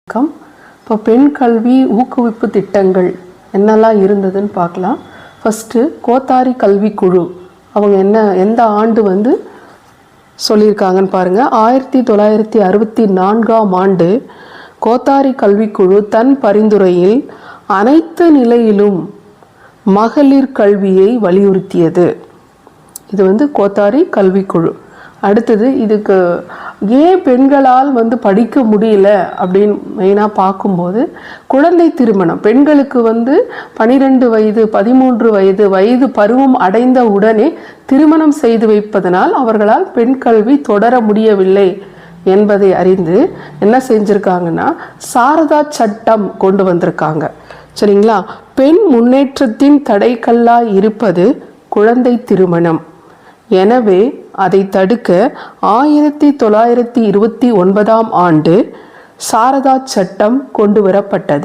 வணக்கம். இப்போ பெண் கல்வி ஊக்குவிப்பு திட்டங்கள் என்னெல்லாம் இருந்ததுன்னு பார்க்கலாம். ஃபஸ்ட்டு கோத்தாரி கல்விக்குழு அவங்க எந்த ஆண்டு சொல்லியிருக்காங்கன்னு பாருங்கள். 1964ஆம் ஆண்டு கோத்தாரி கல்விக்குழு தன் பரிந்துரையில் அனைத்து நிலையிலும் மகளிர் கல்வியை வலியுறுத்தியது. இது கோத்தாரி கல்விக்குழு. அடுத்தது இதுக்கு ஏன் பெண்களால் படிக்க முடியல அப்படின்னு மெயினாக பார்க்கும்போது, குழந்தை திருமணம் பெண்களுக்கு 12 வயது 13 வயது பருவம் அடைந்த உடனே திருமணம் செய்து வைப்பதனால் அவர்களால் பெண் கல்வி தொடர முடியவில்லை என்பதை அறிந்து என்ன செஞ்சுருக்காங்கன்னா சாரதா சட்டம் கொண்டு வந்திருக்காங்க. சரிங்களா? பெண் முன்னேற்றத்தின் தடைக்கல்லாய் இருப்பது குழந்தை திருமணம். எனவே அதை தடுக்க 1929ஆம் ஆண்டு சாரதா சட்டம் கொண்டு வரப்பட்டது.